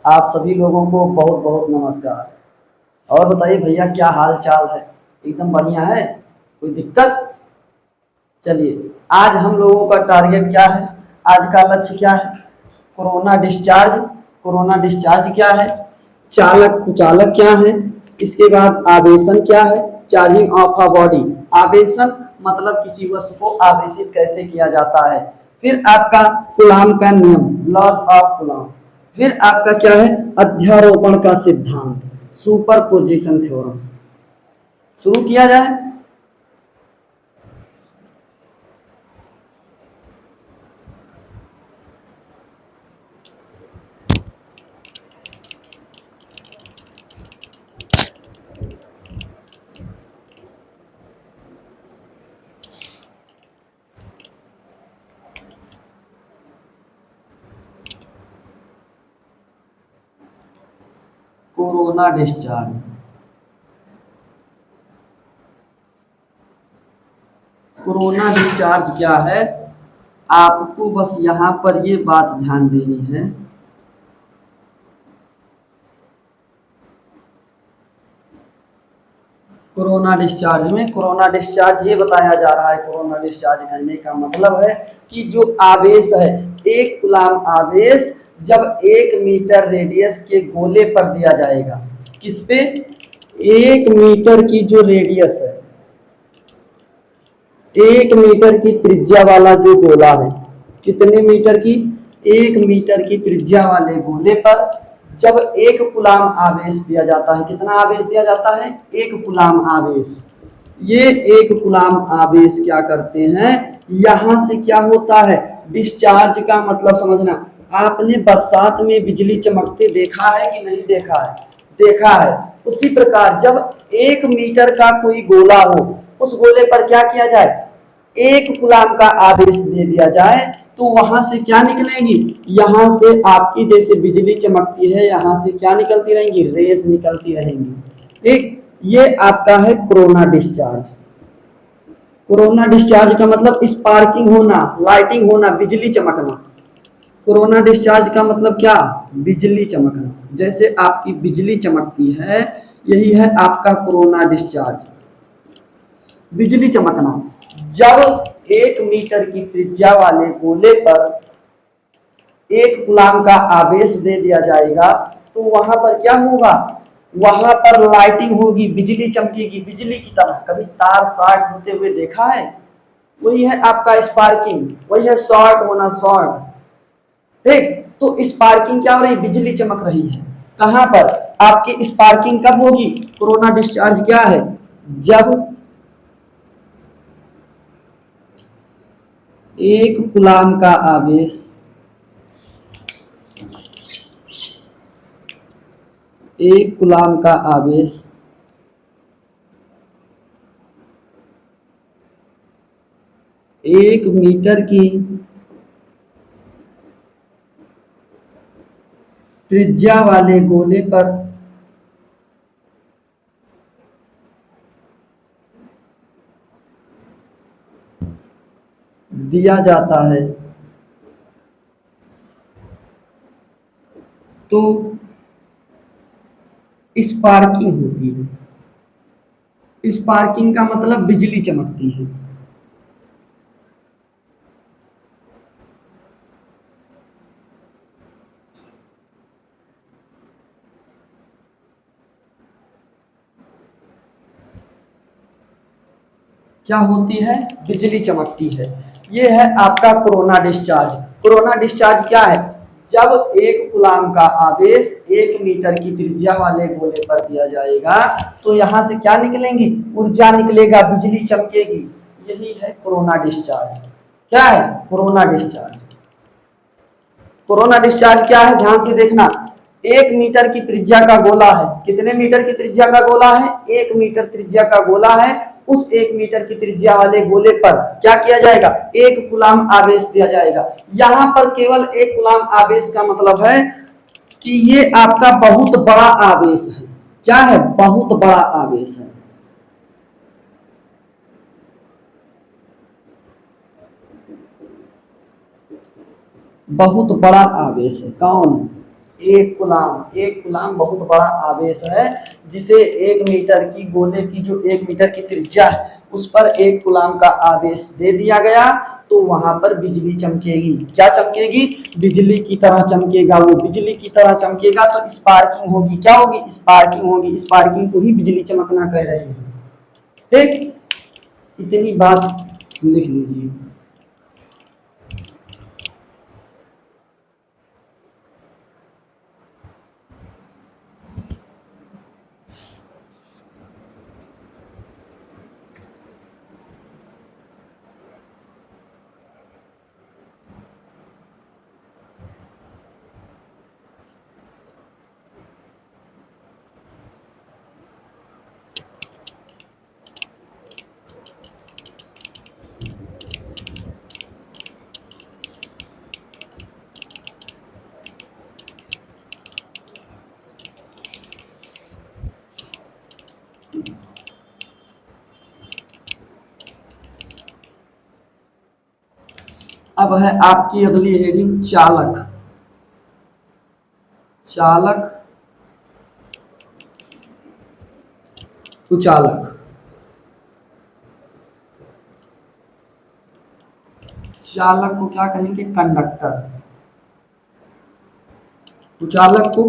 आप सभी लोगों को बहुत बहुत नमस्कार। और बताइए भैया, क्या हाल चाल है? एकदम बढ़िया है? कोई दिक्कत? चलिए, आज हम लोगों का टारगेट क्या है? आज का लक्ष्य क्या है? Corona discharge. कोरोना डिस्चार्ज क्या है? चालक कुचालक क्या है? इसके बाद आवेशन क्या है? Charging of a body. आवेशन मतलब किसी वस्तु को आवेशित कैसे किया जाता है। फिर आपका कूलाम का नियम, लॉस ऑफ कूलाम। फिर आपका क्या है? अध्यारोपण का सिद्धांत, सुपरपोजिशन थ्योरम। शुरू किया जाए। Corona discharge. कोरोना डिस्चार्ज क्या है? आपको बस यहाँ पर ये बात ध्यान देनी है। कोरोना डिस्चार्ज ये बताया जा रहा है। कोरोना डिस्चार्ज करने का मतलब है कि जो आवेश है, एक कूलाम आवेश जब 1 मीटर रेडियस के गोले पर दिया जाएगा। किस पे? 1 मीटर की जो रेडियस है, 1 मीटर की त्रिज्या वाला जो गोला है। कितने मीटर की? 1 मीटर की त्रिज्या वाले गोले पर जब एक कूलाम आवेश दिया जाता है। कितना आवेश दिया जाता है? 1 कूलाम आवेश। ये 1 कूलाम आवेश क्या करते हैं? यहां से क्या होता है? डिस्चार्ज का मतलब समझना। आपने बरसात में बिजली चमकते देखा है कि नहीं देखा है? देखा है। उसी प्रकार जब 1 मीटर का कोई गोला हो, उस गोले पर क्या किया जाए? 1 कूलाम का आवेश दे दिया जाए तो वहां से क्या निकलेंगी? यहां से आपकी जैसे बिजली चमकती है, यहां से क्या निकलती रहेंगी? रेस निकलती रहेंगी। ठीक, ये आपका है कोरोना डिस्चार्ज। कोरोना डिस्चार्ज का मतलब स्पार्किंग होना, लाइटिंग होना, बिजली चमकना। कोरोना डिस्चार्ज का मतलब क्या? बिजली चमकना। जैसे आपकी बिजली चमकती है, यही है आपका कोरोना डिस्चार्ज। बिजली चमकना। जब 1 मीटर की त्रिज्या वाले गोले पर 1 कूलाम का आवेश दे दिया जाएगा तो वहां पर क्या होगा? वहां पर लाइटिंग होगी, बिजली चमकेगी, बिजली की तरह। कभी तार शॉर्ट होते हुए देखा है? वही है आपका स्पार्किंग, वही है शॉर्ट होना, शॉर्ट। ठीक, तो स्पार्किंग क्या हो रही? बिजली चमक रही है। कहां पर? आपकी स्पार्किंग कब होगी? कोरोना डिस्चार्ज क्या है? जब 1 कूलाम का आवेश 1 कूलाम का आवेश 1 मीटर की त्रिज्या वाले गोले पर दिया जाता है तो स्पार्किंग होती है। स्पार्किंग का मतलब बिजली चमकती है। क्या होती है? बिजली चमकती है। ये है आपका कोरोना डिस्चार्ज। कोरोना डिस्चार्ज क्या है? जब 1 कूलाम का आवेश 1 मीटर की त्रिज्या वाले गोले पर दिया जाएगा तो यहां से क्या निकलेंगी? ऊर्जा निकलेगा, बिजली चमकेगी। यही है कोरोना डिस्चार्ज। क्या है? Corona discharge. कोरोना डिस्चार्ज क्या है? ध्यान से देखना। 1 मीटर की त्रिज्या का गोला है। कितने मीटर की त्रिज्या का गोला है? 1 मीटर त्रिज्या का गोला है। उस 1 मीटर की त्रिज्या वाले गोले पर क्या किया जाएगा? 1 कूलाम आवेश दिया जाएगा। यहां पर केवल 1 कूलाम आवेश का मतलब है कि ये आपका बहुत बड़ा आवेश है। क्या है? बहुत बड़ा आवेश है। बहुत बड़ा आवेश है। कौन? एक कुलाम बहुत बड़ा आवेश है, जिसे 1 मीटर की गोले की जो 1 मीटर की त्रिज्या है उस पर 1 कुलाम का आवेश दे दिया गया, तो वहां पर बिजली चमकेगी। क्या चमकेगी? बिजली की तरह चमकेगा। वो बिजली की तरह चमकेगा तो स्पार्किंग होगी। क्या होगी? स्पार्किंग होगी। स्पार्किंग को ही बिजली चमकना कह रहे हैं। ठीक, इतनी बात लिख लीजिए। अब है आपकी अगली हेडिंग चालक। चालक, कुचालक। चालक को क्या कहेंगे? कंडक्टर। कुचालक को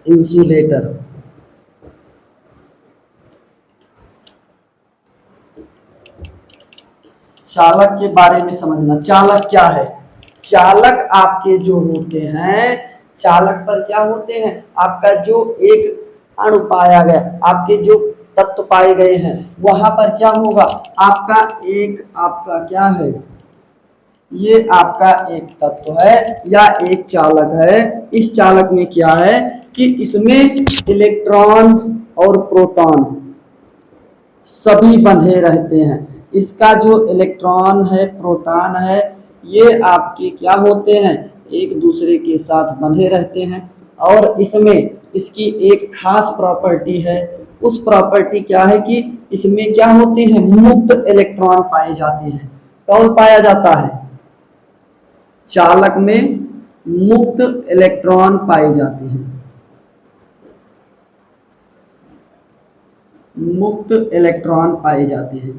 इंसुलेटर। चालक के बारे में समझना। चालक क्या है? चालक आपके जो होते हैं, चालक पर क्या होते हैं? आपका जो एक अणु पाया गया, आपके जो तत्व पाए गए हैं, वहां पर क्या होगा? आपका क्या है? ये आपका एक तत्व है या एक चालक है। इस चालक में क्या है कि इसमें इलेक्ट्रॉन और प्रोटॉन सभी बंधे रहते हैं। इसका जो इलेक्ट्रॉन है, प्रोटॉन है, ये आपके क्या होते हैं? एक दूसरे के साथ बंधे रहते हैं। और इसमें इसकी एक खास प्रॉपर्टी है। उस प्रॉपर्टी क्या है कि इसमें क्या होते हैं? मुक्त इलेक्ट्रॉन पाए जाते हैं। कौन पाया जाता है? चालक में मुक्त इलेक्ट्रॉन पाए जाते हैं। मुक्त इलेक्ट्रॉन पाए जाते हैं।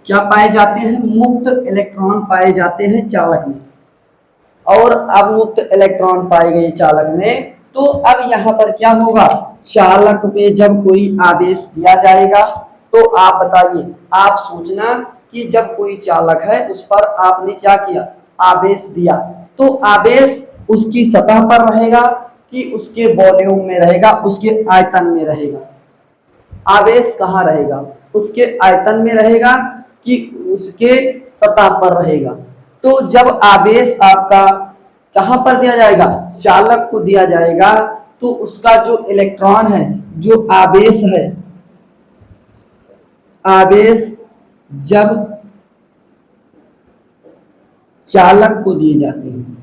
क्या पाए जाते हैं? मुक्त इलेक्ट्रॉन पाए जाते हैं चालक में। और अब मुक्त इलेक्ट्रॉन पाए गए चालक में, तो अब यहां पर क्या होगा? चालक में जब कोई आवेश दिया जाएगा, तो आप बताइए, आप सोचना कि जब कोई चालक है उस पर आपने क्या किया? आवेश दिया, तो आवेश उसकी सतह पर रहेगा कि उसके वॉल्यूम में रहेगा, उसके आयतन में रहेगा? आवेश कहाँ रहेगा? उसके आयतन में रहेगा कि उसके सतह पर रहेगा? तो जब आवेश आपका कहां पर दिया जाएगा? चालक को दिया जाएगा, तो उसका जो इलेक्ट्रॉन है, जो आवेश है, आवेश जब चालक को दिए जाते हैं,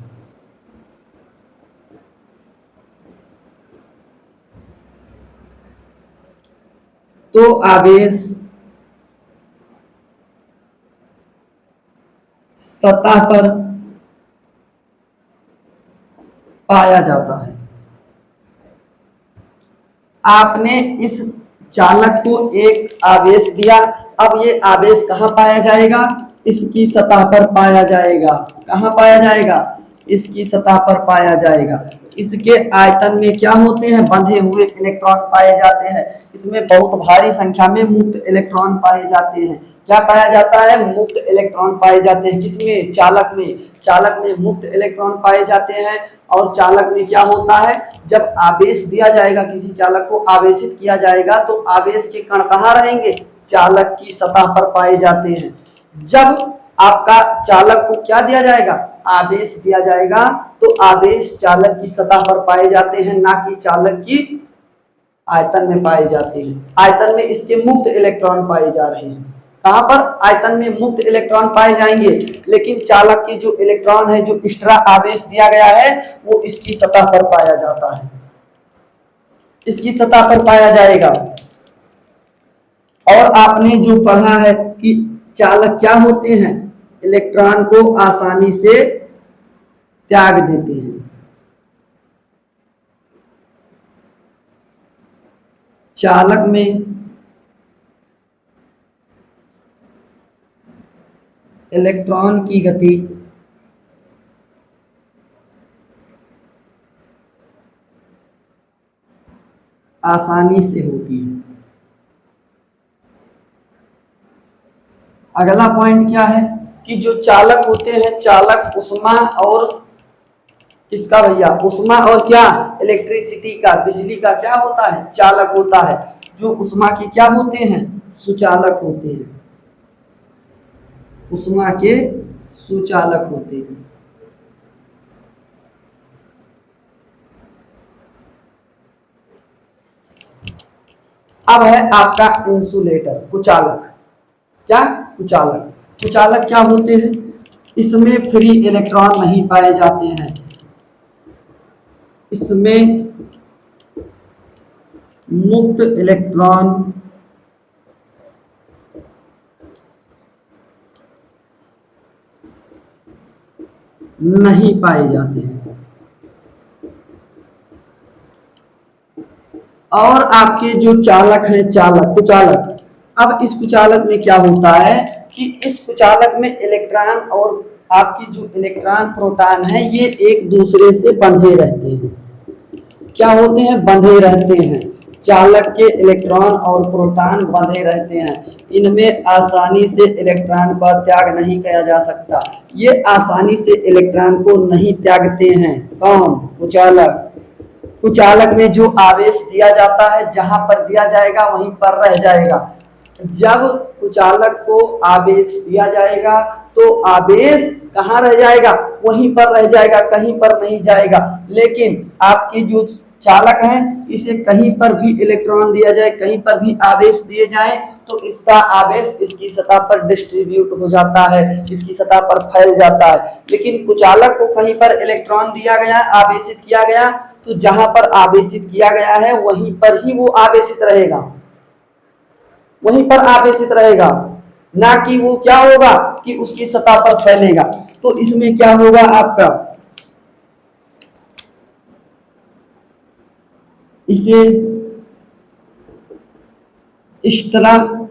तो आवेश सतह पर पाया जाता है। आपने इस चालक को एक आवेश दिया, अब ये आवेश कहाँ पाया जाएगा? इसकी सतह पर पाया जाएगा। कहाँ पाया जाएगा? इसकी सतह पर पाया जाएगा। इसके आयतन में क्या होते हैं? बंधे हुए इलेक्ट्रॉन पाए जाते हैं। इसमें बहुत भारी संख्या में मुक्त इलेक्ट्रॉन पाए जाते हैं। क्या पाया जाता है? मुक्त इलेक्ट्रॉन पाए जाते हैं। किसमें? चालक में। चालक में मुक्त इलेक्ट्रॉन पाए जाते हैं। और चालक में क्या होता है? जब आवेश दिया जाएगा, किसी चालक को आवेशित किया जाएगा, तो आवेश के कण कहाँ रहेंगे? चालक की सतह पर पाए जाते हैं। जब आपका चालक को क्या दिया जाएगा? आवेश दिया जाएगा, तो आवेश चालक की सतह पर पाए जाते हैं, ना कि चालक की आयतन में पाए जाते हैं। आयतन में इसके मुक्त इलेक्ट्रॉन पाए जा रहे हैं। कहां पर? आयतन में मुक्त इलेक्ट्रॉन पाए जाएंगे, लेकिन चालक के जो इलेक्ट्रॉन है, जो एक्स्ट्रा आवेश दिया गया है, वो इसकी सतह पर पाया जाता है। इसकी सतह पर पाया जाएगा। और आपने जो पढ़ा है कि चालक क्या होते हैं? इलेक्ट्रॉन को आसानी से त्याग देते हैं। चालक में इलेक्ट्रॉन की गति आसानी से होती है। अगला पॉइंट क्या है कि जो चालक होते हैं, चालक उष्मा और किसका भैया, उष्मा और क्या, इलेक्ट्रिसिटी का, बिजली का क्या होता है, चालक होता है। जो उष्मा के क्या होते हैं, सुचालक होते हैं, उष्मा के सुचालक होते हैं। अब है आपका इंसुलेटर, कुचालक। क्या, कुचालक। कुचालक क्या होते हैं, इसमें फ्री इलेक्ट्रॉन नहीं पाए जाते हैं, इसमें मुक्त इलेक्ट्रॉन नहीं पाए जाते हैं। और आपके जो चालक हैं, चालक, कुचालक, अब इस कुचालक में क्या होता है कि इस कुचालक में इलेक्ट्रॉन और आपकी जो इलेक्ट्रॉन प्रोटॉन है ये एक दूसरे से बंधे रहते हैं। क्या होते हैं, बंधे रहते हैं। चालक के इलेक्ट्रॉन और प्रोटॉन बंधे रहते हैं, इनमें आसानी से इलेक्ट्रॉन का त्याग नहीं किया जा सकता। ये आसानी से इलेक्ट्रॉन को नहीं त्यागते हैं। कौन, कुचालक। कुचालक में जो आवेश दिया जाता है, जहां पर दिया जाएगा वहीं पर रह जाएगा। जब कुचालक को आवेश दिया जाएगा तो आवेश कहाँ रह जाएगा, वहीं पर रह जाएगा, कहीं पर नहीं जाएगा। लेकिन आपकी जो चालक है, इसे कहीं पर भी इलेक्ट्रॉन दिया जाए, कहीं पर भी आवेश दिए जाए तो इसका आवेश इसकी सतह पर डिस्ट्रीब्यूट हो जाता है, इसकी सतह पर फैल जाता है। लेकिन कुचालक को कहीं पर इलेक्ट्रॉन दिया गया, आवेशित किया गया, तो जहां पर आवेशित किया गया है वहीं पर ही वो आवेशित रहेगा, वहीं पर आवेशित रहेगा, ना कि वो क्या होगा कि उसकी सतह पर फैलेगा। तो इसमें क्या होगा आपका, इसे इस तरह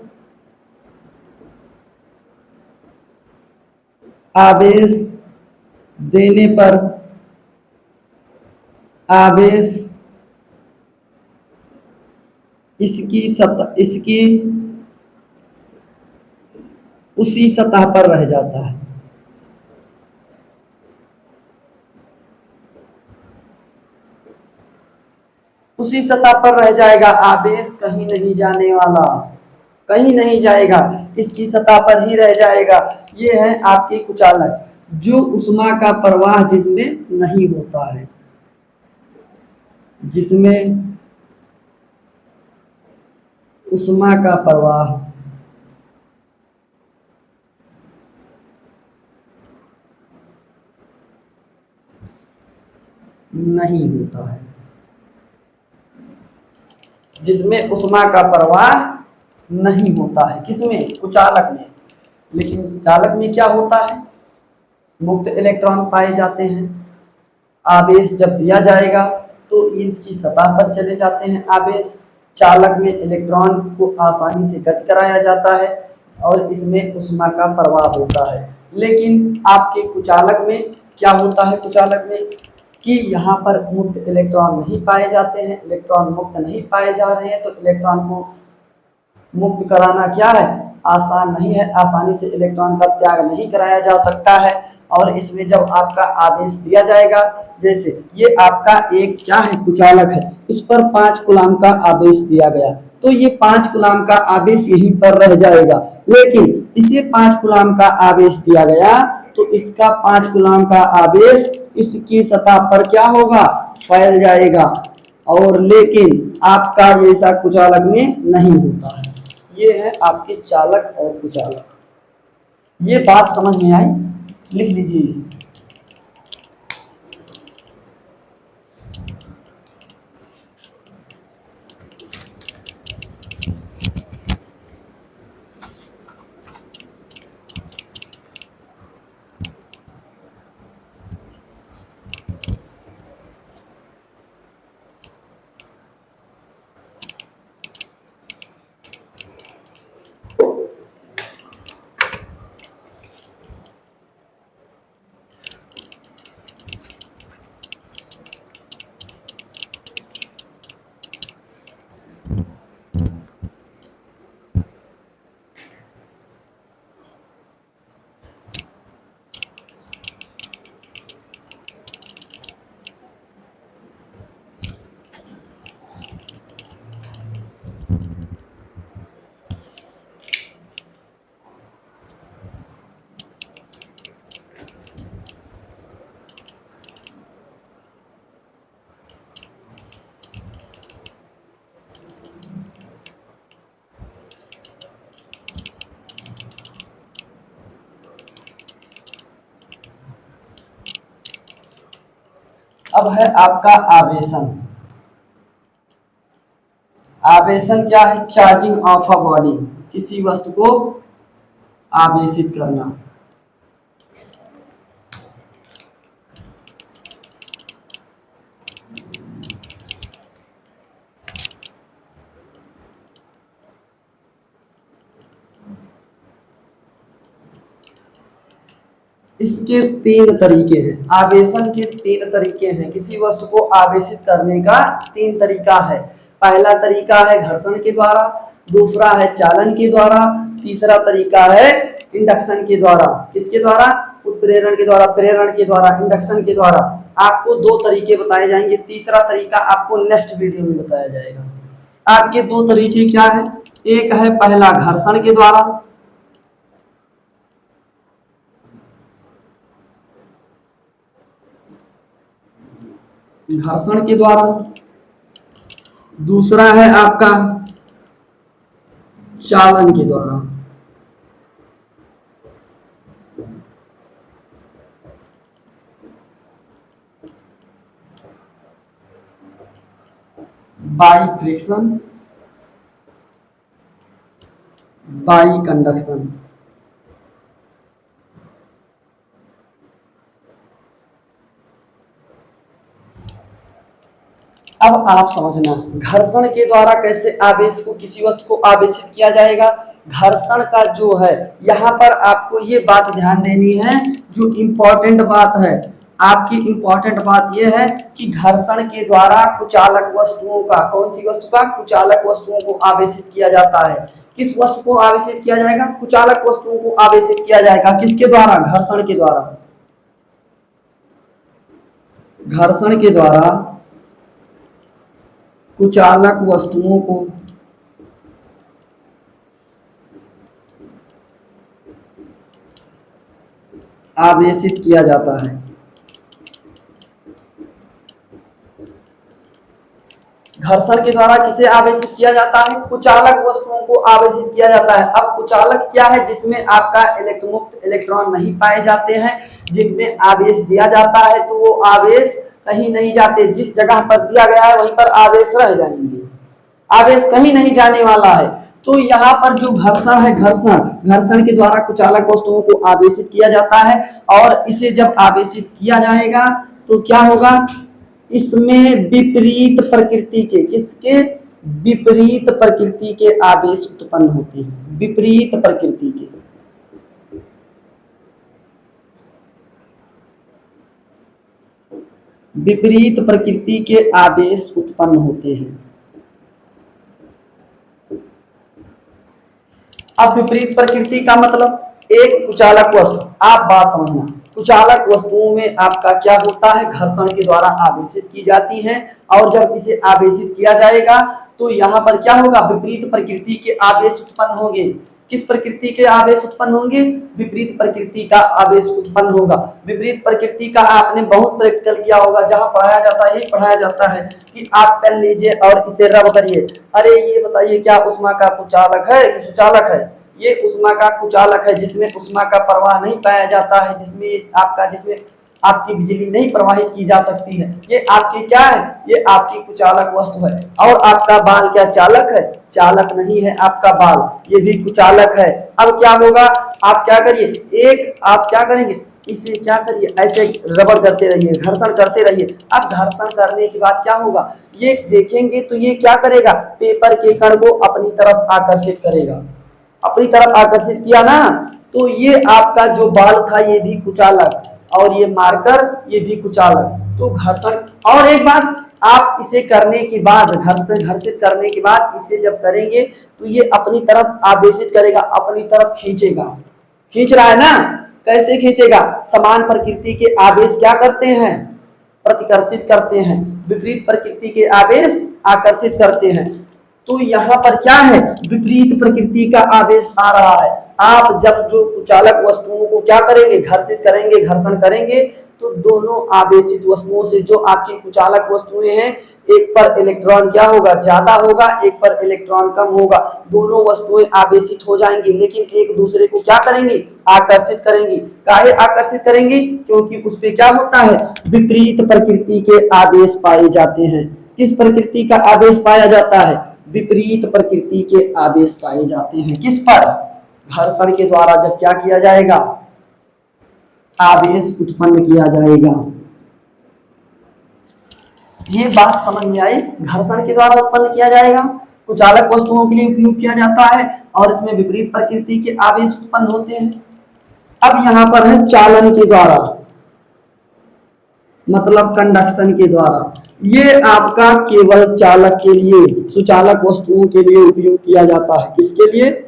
आवेश देने पर आवेश इसकी उसी सतह पर रह जाता है। उसी सतह पर रह जाएगा, आवेश कहीं नहीं जाने वाला, कहीं नहीं जाएगा, इसकी सतह पर ही रह जाएगा। ये है आपके कुचालक, जो उष्मा का प्रवाह जिसमें नहीं होता है, जिसमें उष्मा का प्रवाह नहीं होता है, जिसमें उष्मा का प्रवाह नहीं होता है, किसमें, कुचालक में। लेकिन चालक में क्या होता है, मुक्त इलेक्ट्रॉन पाए जाते हैं, आवेश जब दिया जाएगा तो इसकी सतह पर चले जाते हैं आवेश। चालक में इलेक्ट्रॉन को आसानी से गति कराया जाता है और इसमें उष्मा का प्रवाह होता है। लेकिन आपके कुचालक में क्या होता है, कुचालक में कि यहाँ पर मुक्त इलेक्ट्रॉन नहीं पाए जाते हैं, इलेक्ट्रॉन मुक्त नहीं पाए जा रहे हैं, तो इलेक्ट्रॉन को मुक्त कराना क्या है, आसान नहीं है, आसानी से इलेक्ट्रॉन का त्याग नहीं कराया जा सकता है। और इसमें जब आपका आवेश दिया जाएगा, जैसे ये आपका एक क्या है, कुचालक है, इस पर 5 कूलाम का आवेश दिया गया, तो ये 5 कूलाम का आवेश यहीं पर रह जाएगा। लेकिन इसे 5 कूलाम का आवेश दिया गया तो इसका 5 कूलाम का आवेश इसकी सतह पर क्या होगा, फैल जाएगा। और लेकिन आपका ऐसा कुचालक में नहीं होता है। ये है आपके चालक और कुचालक। ये बात समझ में आई, लिख लीजिए इसे। अब है आपका आवेशन। आवेशन क्या है? चार्जिंग ऑफ अ बॉडी, किसी वस्तु को आवेशित करना। इसके तीन तरीके हैं, आवेशन के तीन तरीके हैं। किसी वस्तु को आवेशित करने का तीन तरीका है। पहला तरीका है घर्षण के द्वारा, दूसरा है चालन के द्वारा, तीसरा तरीका है इंडक्शन के द्वारा। किसके द्वारा? उत्प्रेरण के द्वारा, प्रेरण के द्वारा, इंडक्शन के द्वारा। आपको दो तरीके बताए जाएंगे, तीसरा तरीका आपको नेक्स्ट वीडियो में बताया जाएगा। आपके दो तरीके क्या है? एक है पहला घर्षण के द्वारा, घर्षण के द्वारा, दूसरा है आपका चालन के द्वारा। By friction, by conduction. अब आप समझना घर्षण के द्वारा कैसे आवेश को, किसी वस्तु को आवेशित किया जाएगा। घर्षण का जो है, यहाँ पर आपको ये बात ध्यान देनी है, जो इम्पोर्टेंट बात है आपकी, इम्पोर्टेंट बात यह है कि घर्षण के द्वारा कुचालक वस्तुओं का, कौन सी वस्तु का? कुचालक वस्तुओं को आवेशित किया जाता है। किस वस्तु को आवेशित किया जाएगा? कुचालक वस्तुओं को आवेशित किया जाएगा। किसके द्वारा? घर्षण के द्वारा। घर्षण के द्वारा कुचालक वस्तुओं को आवेशित किया जाता है। घर्षण के द्वारा किसे आवेशित किया जाता है? कुचालक वस्तुओं को आवेशित किया जाता है। अब कुचालक क्या है? जिसमें आपका मुक्त इलेक्ट्रॉन नहीं पाए जाते हैं, जिनमें आवेश दिया जाता है तो वो आवेश कहीं नहीं जाते, जिस जगह पर दिया गया है वहीं पर आवेश रह जाएंगे, आवेश कहीं नहीं जाने वाला है। तो यहाँ पर जो घर्षण है, घर्षण के द्वारा कुचालक वस्तुओं को आवेशित किया जाता है। और इसे जब आवेशित किया जाएगा तो क्या होगा? इसमें विपरीत प्रकृति के, किसके? विपरीत प्रकृति के आवेश उत्पन्न होते हैं। विपरीत प्रकृति के, विपरीत प्रकृति के आवेश उत्पन्न होते हैं। अब विपरीत प्रकृति का मतलब, एक कुचालक वस्तु, आप बात समझना, कुचालक वस्तुओं में आपका क्या होता है? घर्षण के द्वारा आवेशित की जाती है। और जब इसे आवेशित किया जाएगा तो यहाँ पर क्या होगा? विपरीत प्रकृति के आवेश उत्पन्न होंगे। किस प्रकृति के आवेश उत्पन्न होंगे? विपरीत प्रकृति का आवेश उत्पन्न होगा। विपरीत प्रकृति का आपने बहुत प्रैक्टिकल किया होगा, जहां पढ़ाया जाता है, यही पढ़ाया जाता है कि आप पेन लीजिए और इसे रब करिए। अरे ये बताइए, क्या उष्मा का कुचालक है कि सुचालक है? ये उष्मा का कुचालक है, जिसमें उष्मा का प्रवाह नहीं पाया जाता है, जिसमें आपकी बिजली नहीं प्रवाहित की जा सकती है। ये आपकी क्या है? ये आपकी कुचालक वस्तु है। और आपका बाल क्या चालक है? चालक नहीं है आपका बाल, ये भी कुचालक है। अब क्या होगा? आप क्या करिए, आप क्या करेंगे, इसे क्या करिए, ऐसे रबड़ करते रहिए, घर्षण करते रहिए। अब घर्षण करने के बाद क्या होगा? ये देखेंगे तो ये क्या करेगा? पेपर के कण को अपनी तरफ आकर्षित करेगा। अपनी तरफ आकर्षित किया ना, तो ये आपका जो बाल था ये भी कुचालक, और ये मार्कर ये भी कुचालक। तो घर्षण, और एक बात, आप इसे करने के बाद, घर्षित करने के बाद इसे जब करेंगे तो ये अपनी तरफ आवेशित करेगा, अपनी तरफ खींचेगा। खींच रहा है ना? कैसे खींचेगा? समान प्रकृति के आवेश क्या करते हैं? प्रतिकर्षित करते हैं। विपरीत प्रकृति के आवेश आकर्षित करते हैं। तो यहाँ पर क्या है? विपरीत प्रकृति का आवेश आ रहा है। आप जब जो कुचालक वस्तुओं को क्या करेंगे? घर्षित करेंगे, घर्षण करेंगे, तो दोनों आवेशित वस्तुओं से जो आपकी कुचालक वस्तुएं हैं, एक पर इलेक्ट्रॉन क्या होगा, ज्यादा होगा, एक पर इलेक्ट्रॉन कम होगा, दोनों वस्तुएं आवेशित हो जाएंगी, लेकिन एक दूसरे को क्या करेंगी, आकर्षित करेंगी। काहे आकर्षित करेंगी, क्योंकि उस पे क्या होता है, विपरीत प्रकृति के आवेश पाए जाते हैं। किस प्रकृति का आवेश पाया जाता है, विपरीत प्रकृति के आवेश पाए जाते हैं। किस पर, घर्षण के द्वारा जब क्या किया जाएगा, आवेश उत्पन्न किया जाएगा। ये बात समझ में आई, घर्षण के द्वारा उत्पन्न किया जाएगा, कुचालक वस्तुओं के लिए उपयोग किया जाता है और इसमें विपरीत प्रकृति के आवेश उत्पन्न होते हैं। अब यहां पर है चालन के द्वारा, मतलब कंडक्शन के द्वारा। ये आपका केवल चालक के लिए, सुचालक वस्तुओं के लिए उपयोग किया जाता है। किसके लिए,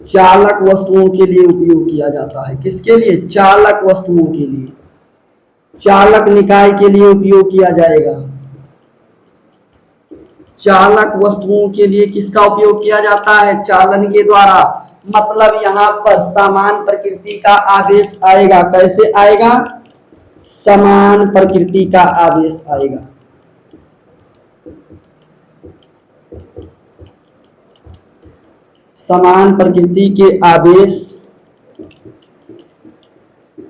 चालक वस्तुओं के लिए उपयोग किया जाता है। किसके लिए, चालक वस्तुओं के लिए, चालक निकाय के लिए उपयोग किया जाएगा। चालक वस्तुओं के लिए किसका उपयोग किया जाता है, चालन के द्वारा। मतलब यहां पर समान प्रकृति का आवेश आएगा। कैसे आएगा, समान प्रकृति का आवेश आएगा। समान प्रकृति के आवेश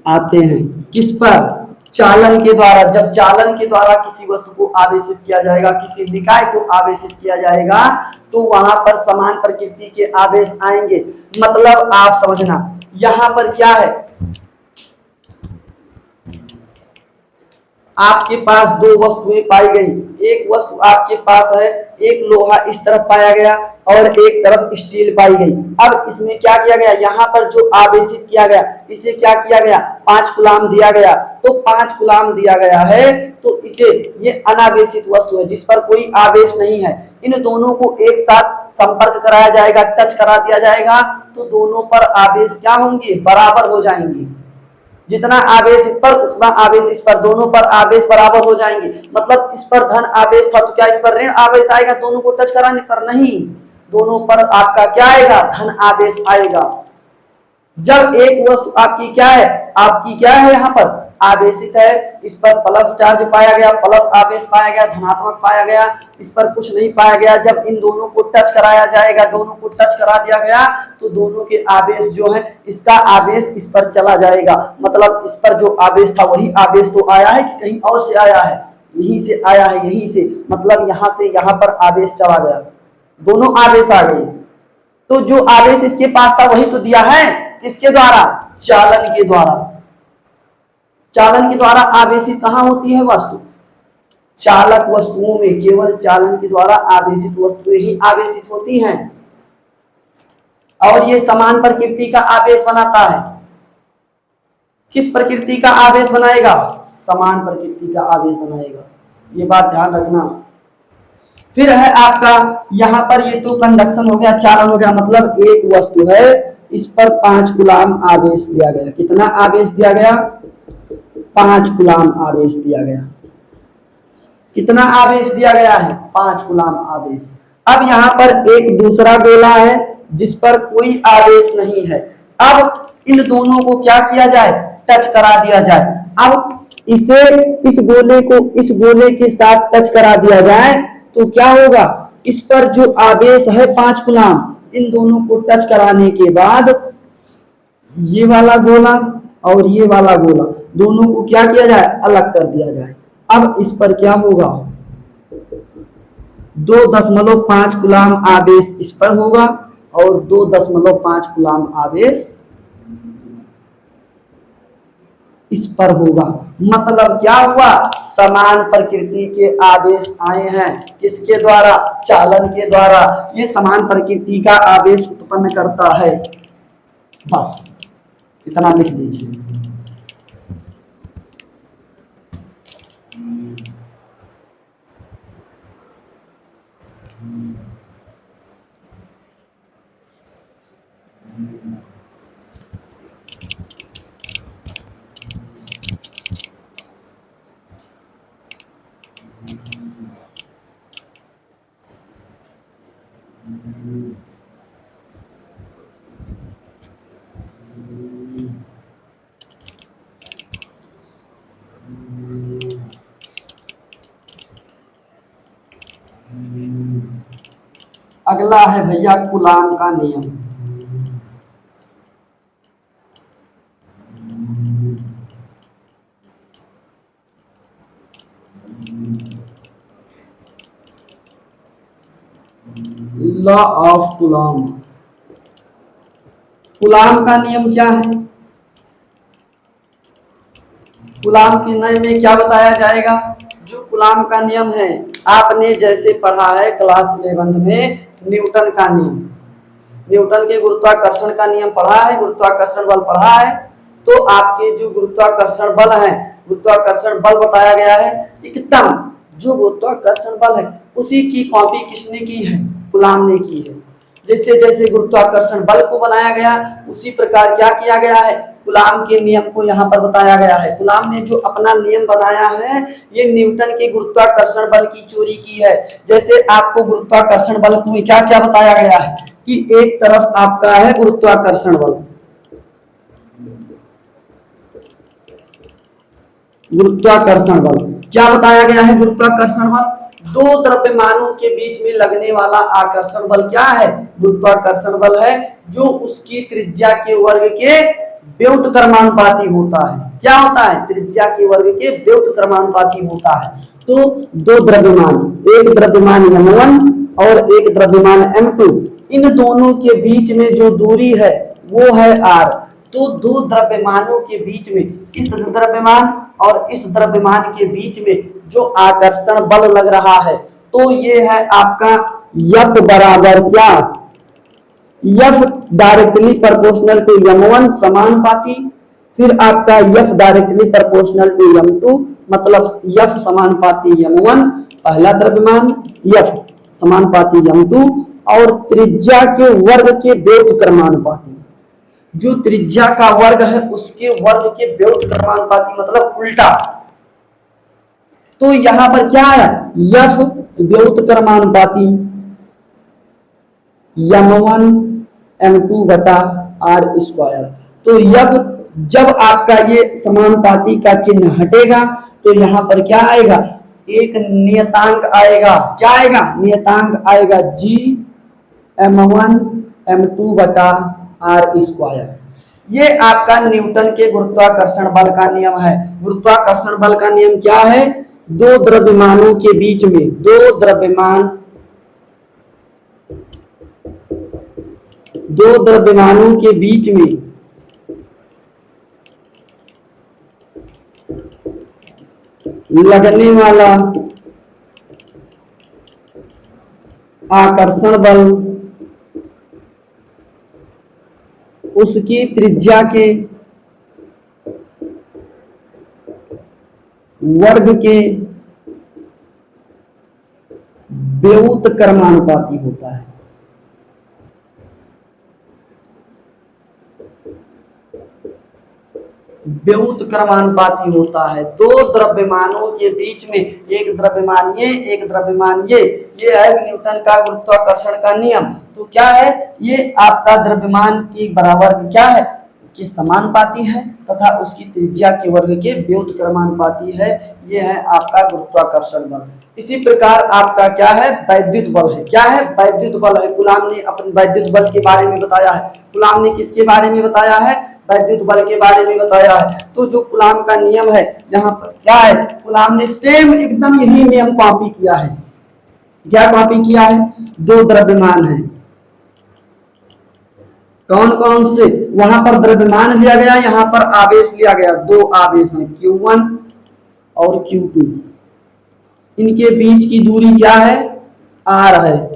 आते हैं। किस पर, चालन के द्वारा। जब चालन के द्वारा किसी वस्तु को आवेशित किया जाएगा, किसी निकाय को आवेशित किया जाएगा, तो वहां पर समान प्रकृति के आवेश आएंगे। मतलब आप समझना, यहां पर क्या है, आपके पास दो वस्तुएं पाई गई। एक वस्तु आपके पास है, एक लोहा इस तरफ पाया गया और एक तरफ स्टील पाई गई। अब इसमें क्या किया गया, यहाँ पर जो आवेशित किया गया, इसे क्या किया गया, 5 कूलाम दिया गया। तो 5 कूलाम दिया गया है, तो इसे, ये अनावेशित वस्तु है जिस पर कोई आवेश नहीं है। इन दोनों को एक साथ संपर्क कराया जाएगा, टच करा दिया जाएगा, तो दोनों पर आवेश क्या होंगे, बराबर हो जाएंगे। जितना आवेश इस पर उतना आवेश इस पर, दोनों पर आवेश बराबर हो जाएंगे। मतलब इस पर धन आवेश था तो क्या इस पर ऋण आवेश आएगा, दोनों को टच कराने पर, नहीं, दोनों पर आपका क्या आएगा, धन आवेश आएगा। जब एक वस्तु आपकी क्या है, आपकी क्या है, यहाँ पर आवेशित है, इस पर प्लस चार्ज पाया गया, प्लस आवेश पाया गया, धनात्मक पाया गया, इस पर कुछ नहीं पाया गया। जब इन दोनों को टच कराया जाएगा, दोनों को टच करा दिया गया, तो दोनों के आवेश जो है, इसका आवेश इस पर चला जाएगा। मतलब इस पर जो आवेश था वही आवेश तो आया है कि कहीं और से आया है, यहीं से आया है, यहीं से, मतलब यहां से यहां पर आवेश चला गया, दोनों आवेश आ गए। तो जो आवेश इसके पास था वही तो दिया है, किसके द्वारा, चालन के द्वारा। चालन के द्वारा आवेशित कहां होती है वस्तु, चालक वस्तुओं में। केवल चालन के द्वारा आवेशित वस्तुएं ही आवेशित होती हैं, और ये समान प्रकृति का आवेश बनाता है। किस प्रकृति का आवेश बनाएगा, समान प्रकृति का आवेश बनाएगा, ये बात ध्यान रखना। फिर है आपका यहां पर, ये तो कंडक्शन हो गया, चालन हो गया। मतलब एक वस्तु है, इस पर 5 कूलाम आवेश दिया गया। कितना आवेश दिया गया, 5 कूलाम आवेश दिया गया। कितना आवेश दिया गया है, 5 कूलाम आवेश। अब यहां पर एक दूसरा गोला है जिस पर कोई आवेश नहीं है। अब इन दोनों को क्या किया जाए, टच करा दिया जाए। अब इसे, इस गोले को इस गोले के साथ टच करा दिया जाए तो क्या होगा, इस पर जो आवेश है 5 कूलाम, इन दोनों को टच कराने के बाद ये वाला गोला और ये वाला गोला, दोनों को क्या किया जाए, अलग कर दिया जाए। अब इस पर क्या होगा, 2.5 कूलाम आवेश इस पर होगा और 2.5 कूलाम आवेश इस पर होगा। मतलब क्या हुआ, समान प्रकृति के आवेश आए हैं, किसके द्वारा, चालन के द्वारा। ये समान प्रकृति का आवेश उत्पन्न करता है। बस इतना लिख दीजिए। अगला है भैया कूलाम का नियम। Law of coulomb. कूलाम का नियम क्या है? कूलाम के नियम में क्या बताया जाएगा? जो कूलाम का नियम है आपने जैसे पढ़ा है क्लास 11 में न्यूटन का नियम, न्यूटन के गुरुत्वाकर्षण का नियम पढ़ा है, गुरुत्वाकर्षण बल पढ़ा है। तो आपके जो गुरुत्वाकर्षण बल है, गुरुत्वाकर्षण बल बताया गया है एकदम जो गुरुत्वाकर्षण बल है उसी की कॉपी किसने की है? कूलाम ने की है। जैसे जैसे गुरुत्वाकर्षण बल को बनाया गया उसी प्रकार क्या किया गया है? कूलाम के नियम को यहाँ पर बताया गया है। कूलाम ने जो अपना नियम बनाया है ये न्यूटन के गुरुत्वाकर्षण बल की चोरी की है। जैसे आपको गुरुत्वाकर्षण बल में क्या क्या बताया गया है कि एक तरफ आपका है गुरुत्वाकर्षण बल, गुरुत्वाकर्षण बल क्या बताया गया है? गुरुत्वाकर्षण बल दो द्रव्यमानों के बीच में लगने वाला आकर्षण बल क्या है? गुरुत्वाकर्षण बल है, जो उसकी त्रिज्या के वर्ग के व्युत्क्रमानुपाती होता है। क्या होता है? त्रिज्या के वर्ग के व्युत्क्रमानुपाती होता है। तो दो द्रव्यमान, एक द्रव्यमान m1 और एक द्रव्यमान m2, इन दोनों के बीच में जो दूरी है वो है r। तो दो द्रव्यमानों के बीच में, इस द्रव्यमान और इस द्रव्यमान के बीच में जो आकर्षण बल लग रहा है तो ये है आपका F बराबर क्या? F directly proportional to m1 समानुपाती, फिर आपका F directly proportional to m2 मतलब F समानुपाती m1 पहला द्रव्यमान, F समानुपाती m2 और त्रिज्या के वर्ग के व्युत्क्रमानुपाती, जो त्रिज्या का वर्ग है उसके वर्ग के व्युत्क्रमानुपाती मतलब उल्टा। तो यहां पर क्या है? F व्युत्क्रमानुपाती m1 m2 बटा r स्क्वायर। तो F जब आपका ये समानुपाती का चिन्ह हटेगा तो यहां पर क्या आएगा? एक नियतांक आएगा। क्या आएगा? नियतांक आएगा g m1 m2 बटा r स्क्वायर। ये आपका न्यूटन के गुरुत्वाकर्षण बल का नियम है। गुरुत्वाकर्षण बल का नियम क्या है? दो द्रव्यमानों के बीच में, दो द्रव्यमानों के बीच में लगने वाला आकर्षण बल उसकी त्रिज्या के वर्ग के व्युत्क्रमानुपाती होता है। व्युत्क्रमानुपाती होता है। दो द्रव्यमानों के बीच में, एक द्रव्यमान ये, एक द्रव्यमान ये है न्यूटन का गुरुत्वाकर्षण का नियम। तो क्या है? ये आपका द्रव्यमान की बराबर क्या है कि समानुपाती है तथा उसकी त्रिज्या के वर्ग के व्युत्क्रमानुपाती है। ये है आपका गुरुत्वाकर्षण बल। इसी प्रकार आपका क्या है? वैद्युत बल है। क्या है? वैद्युत बल है। कूलाम ने अपने वैद्युत बल के बारे में बताया है। कूलाम ने किसके बारे में बताया है? वैद्युत बल के बारे में बताया है। तो जो कूलाम का नियम है यहाँ पर क्या है? कूलाम ने सेम एकदम यही नियम कॉपी किया है। क्या कॉपी किया है? दो द्रव्यमान है, कौन कौन से? वहां पर द्रव्यमान लिया गया, यहाँ पर आवेश लिया गया। दो आवेश हैं Q1 और Q2। इनके बीच की दूरी क्या है? R है।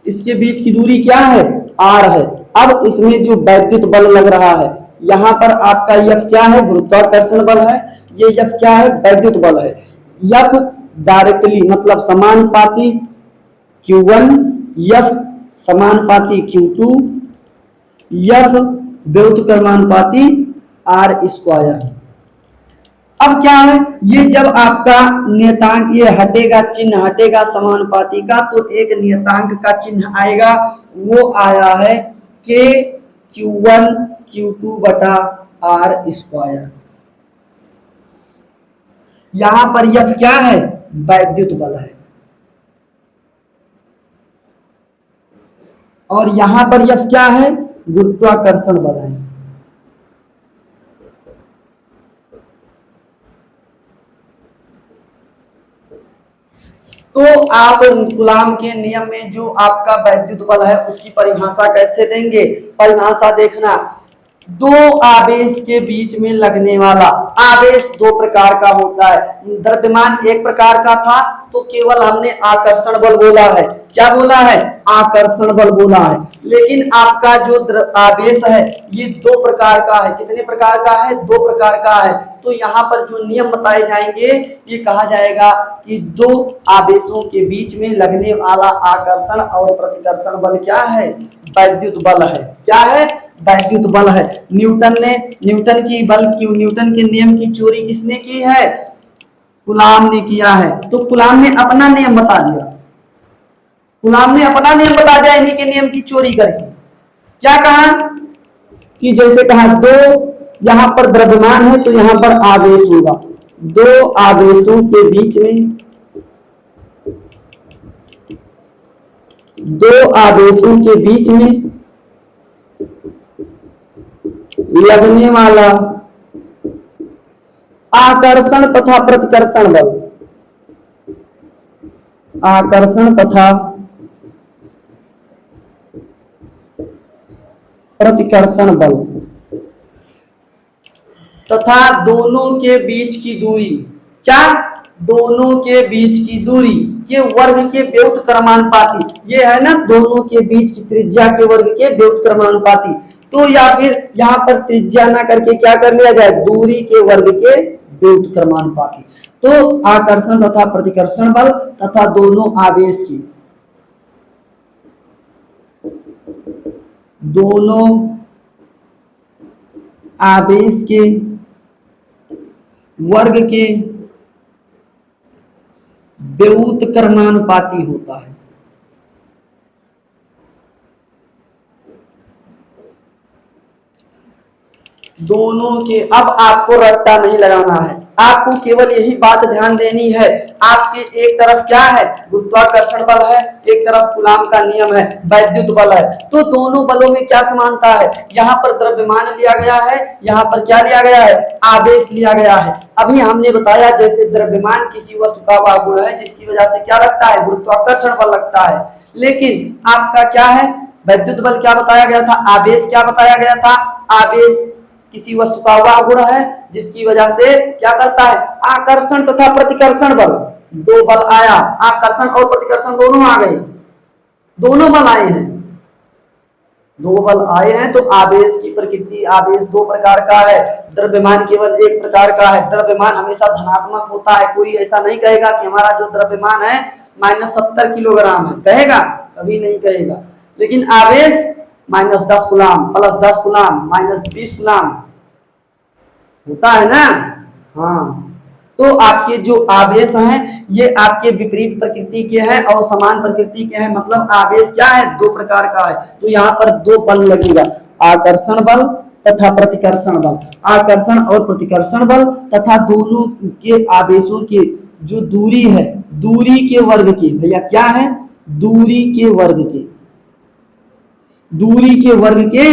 इसके बीच की दूरी क्या है? R है। अब इसमें जो वैद्युत बल लग रहा है यहाँ पर आपका F क्या है? गुरुत्वाकर्षण बल है। ये F क्या है? वैद्युत बल है। F डायरेक्टली मतलब समानुपाती Q1, F समानुपाती Q2, F व्युत्क्रमानुपाती R स्क्वायर। अब क्या है? ये जब आपका नियतांक ये हटेगा, चिन्ह हटेगा समानुपाती का, तो एक नियतांक का चिन्ह आएगा। वो आया है K Q1 Q2 बटा R स्क्वायर। यहां पर F क्या है? वैद्युत बल है। और यहां पर F क्या है, गुरुत्वाकर्षण बल है। तो आप कूलाम के नियम में जो आपका वैद्युत बल है उसकी परिभाषा कैसे देंगे, परिभाषा देखना, दो आवेश के बीच में लगने वाला, आवेश दो प्रकार का होता है, द्रव्यमान एक प्रकार का था तो केवल हमने आकर्षण बल बोला है, क्या बोला है, आकर्षण बल बोला है। लेकिन आपका जो आवेश है ये दो प्रकार का है, कितने प्रकार का है, दो प्रकार का है। तो यहाँ पर जो नियम बताए जाएंगे ये कहा जाएगा कि दो आवेशों के बीच में लगने वाला आकर्षण और प्रतिकर्षण बल क्या है, वैद्युत बल है, क्या है, वैद्युत बल है। न्यूटन की बल की, न्यूटन के नियम की चोरी किसने की है, कूलाम ने किया है। तो कूलाम ने अपना नियम बता दिया, कूलाम ने अपना नियम बता दिया इन्हीं के नियम की चोरी करके। क्या कहा कि जैसे कहा दो यहां पर द्रव्यमान है तो यहां पर आवेश होगा, दो आवेशों के बीच में, दो आवेशों के बीच में लगने वाला आकर्षण तथा प्रतिकर्षण बल, आकर्षण तथा प्रतिकर्षण बल तथा दोनों के बीच की दूरी, क्या, दोनों के बीच की दूरी, ये वर्ग के व्युत्क्रमानुपाती, ये है ना दोनों के बीच की त्रिज्या के वर्ग के व्युत्क्रमानुपाती। तो या फिर यहाँ पर त्रिज्या ना करके क्या कर लिया जाए, दूरी के वर्ग के व्युत्क्रमानुपाती। तो आकर्षण तथा प्रतिकर्षण बल तथा दोनों आवेश की, दोनों आवेश के वर्ग के व्युत्क्रमानुपाती होता है। दोनों के, अब आपको रट्टा नहीं लगाना है, आपको केवल यही बात ध्यान देनी है, आपके एक तरफ क्या है, गुरुत्वाकर्षण बल है, एक तरफ कूलाम का नियम है, वैद्युत बल है। तो दोनों बलों में क्या समानता है, यहाँ पर द्रव्यमान लिया गया है, यहाँ पर क्या लिया गया है, आवेश लिया गया है। अभी हमने बताया जैसे द्रव्यमान किसी वस्तु का वह गुण है जिसकी वजह से क्या लगता है, गुरुत्वाकर्षण बल लगता है। लेकिन आपका क्या है, वैद्युत बल क्या बताया गया था, आवेश क्या बताया गया था, आवेश किसी वस्तु का वह गुण है जिसकी वजह से क्या करता है, आकर्षण तथा प्रतिकर्षण बल, दो बल आया, आकर्षण और प्रतिकर्षण दोनों आ गए, दोनों बल आए हैं, दो बल आए हैं। तो आवेश की प्रकृति, आवेश दो प्रकार का है, द्रव्यमान केवल एक प्रकार का है। द्रव्यमान हमेशा धनात्मक होता है, कोई ऐसा नहीं कहेगा कि हमारा जो द्रव्यमान है -70 किलोग्राम है, कहेगा, कभी नहीं कहेगा। लेकिन आवेश -10 कूलाम, +10 कूलाम, -20 कूलाम होता है ना। हाँ, तो आपके जो आवेश हैं ये आपके विपरीत प्रकृति के हैं और समान प्रकृति के हैं, मतलब आवेश क्या है, दो प्रकार का है। तो यहाँ पर दो बल लगेगा, आकर्षण बल तथा प्रतिकर्षण बल, आकर्षण और प्रतिकर्षण बल तथा दोनों के आवेशों की जो दूरी है, दूरी के वर्ग की, भैया क्या है, दूरी के वर्ग के, दूरी के वर्ग के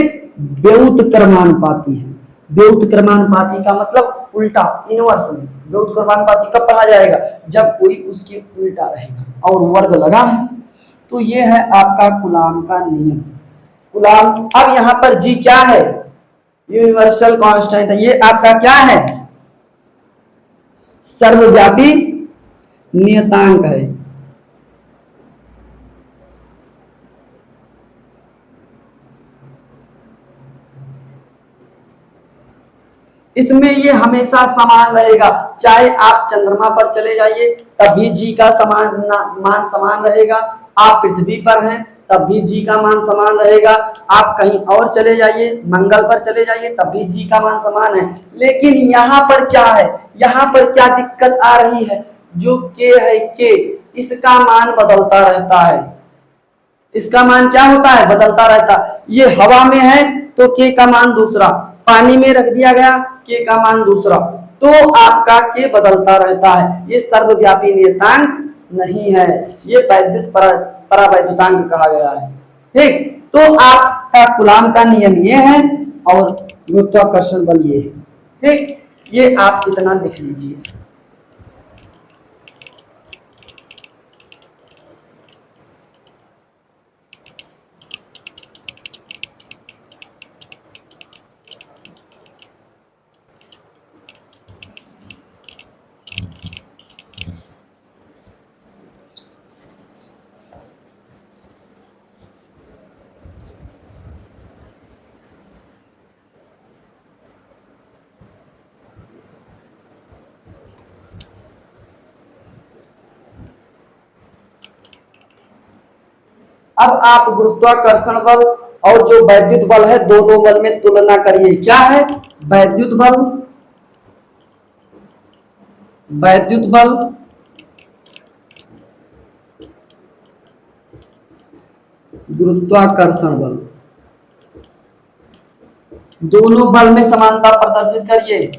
व्युत्क्रमानुपाती है। व्युत्क्रमानुपाती का मतलब उल्टा, इनवर्स में। व्युत्क्रमानुपाती कब पढ़ा जाएगा, जब कोई उसके उल्टा रहेगा और वर्ग लगा है। तो ये है आपका कूलाम का नियम। कूलाम, अब यहाँ पर जी क्या है, यूनिवर्सल कांस्टेंट है, ये आपका क्या है, सर्वव्यापी नियतांक है। इसमें ये हमेशा समान रहेगा, चाहे आप चंद्रमा पर चले जाइए तब भी जी का मान समान रहेगा, आप पृथ्वी पर हैं तब भी जी का मान समान रहेगा, आप कहीं और चले जाइए, मंगल पर चले जाइए तब भी जी का मान समान है। लेकिन यहाँ पर क्या है, यहाँ पर क्या दिक्कत आ रही है, जो के है के, इसका मान बदलता रहता है, इसका मान क्या होता है, बदलता रहता। ये हवा में है तो के का मान दूसरा, पानी में रख दिया गया के का मान दूसरा, तो आपका के बदलता रहता है। ये सर्वव्यापी नियतांक नहीं है, ये वैद्युत परावैद्युतांक कहा गया है। ठीक, तो आपका कूलाम का नियम ये है और गुरुत्वाकर्षण बल ये है। ठीक, ये आप इतना लिख लीजिए। अब आप गुरुत्वाकर्षण बल और जो वैद्युत बल है दोनों बल में तुलना करिए। क्या है वैद्युत बल, वैद्युत बल गुरुत्वाकर्षण बल, दोनों बल में समानता प्रदर्शित करिए।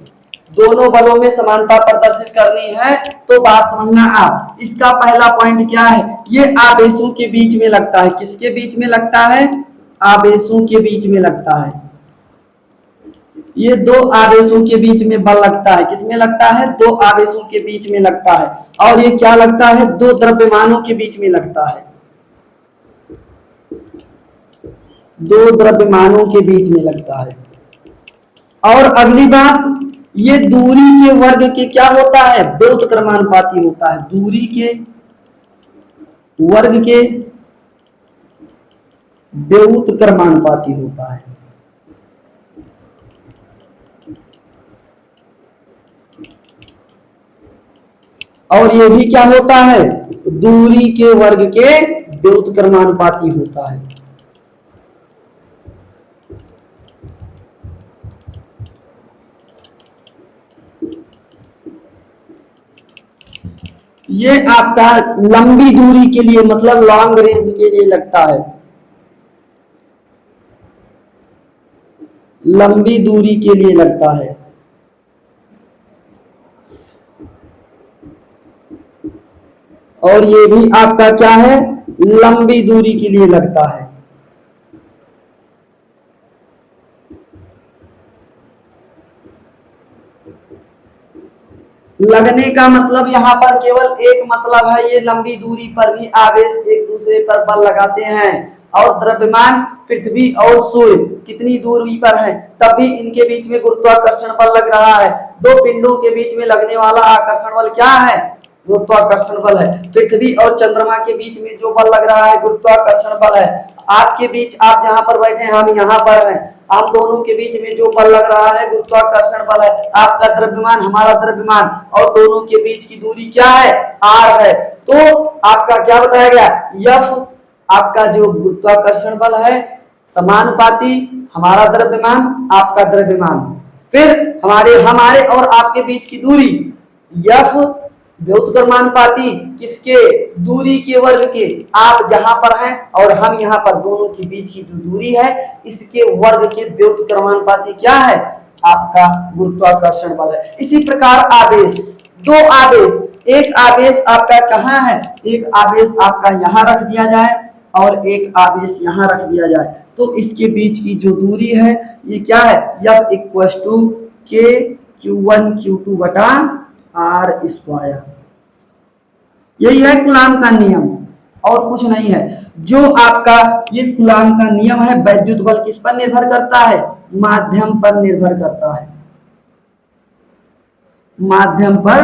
दोनों बलों में समानता प्रदर्शित करनी है तो बात समझना आप। इसका पहला पॉइंट क्या है, ये आवेशों के बीच में लगता है। किसके बीच में लगता है, आवेशों के बीच में लगता है। ये दो आवेशों के बीच में बल लगता है। किसमें लगता है, दो आवेशों के बीच में लगता है। और ये क्या लगता है, दो द्रव्यमानों के बीच में लगता है। दो द्रव्यमानों के बीच में लगता है। और अगली बात, ये दूरी के वर्ग के क्या होता है, व्युत्क्रमानुपाती होता है। दूरी के वर्ग के व्युत्क्रमानुपाती होता है। और ये भी क्या होता है, दूरी के वर्ग के व्युत्क्रमानुपाती होता है। ये आपका लंबी दूरी के लिए मतलब लॉन्ग रेंज के लिए लगता है। लंबी दूरी के लिए लगता है। और ये भी आपका क्या है, लंबी दूरी के लिए लगता है। लगने का मतलब यहाँ पर केवल एक मतलब है, ये लंबी दूरी पर भी आवेश एक दूसरे पर बल लगाते हैं। और द्रव्यमान पृथ्वी और सूर्य कितनी दूरी पर है तब भी इनके बीच में गुरुत्वाकर्षण बल लग रहा है। दो पिंडों के बीच में लगने वाला आकर्षण बल क्या है, गुरुत्वाकर्षण बल है। पृथ्वी और चंद्रमा के बीच में जो बल लग रहा है गुरुत्वाकर्षण बल है। आपके बीच, आप यहाँ पर बैठे हैं, हम यहाँ पर हैं, आप दोनों के बीच में जो बल लग रहा है गुरुत्वाकर्षण बल है। आपका द्रव्यमान, हमारा द्रव्यमान, और दोनों के बीच की दूरी क्या है, r है। तो आपका क्या बताया गया, F आपका जो गुरुत्वाकर्षण बल है समानुपाती, हमारा द्रव्यमान आपका द्रव्यमान, फिर हमारे और आपके बीच की दूरी F व्युत्क्रमानुपाती किसके, दूरी के वर्ग के। आप जहां पर हैं और हम यहाँ पर, दोनों के बीच की जो दूरी है इसके वर्ग के व्युत्क्रमानुपाती क्या है, आपका गुरुत्वाकर्षण बल है। इसी प्रकार आवेश, दो आवेश, एक आवेश आपका कहाँ है, एक आवेश आपका यहाँ रख दिया जाए और एक आवेश यहाँ रख दिया जाए तो इसके बीच की जो दूरी है ये क्या है, F इक्वल टू के Q1 Q2 बटा R स्क्वायर। यही है कूलाम का नियम और कुछ नहीं है। जो आपका ये कूलाम का नियम है, वैद्युत बल किस पर निर्भर करता है, माध्यम पर निर्भर करता है। माध्यम पर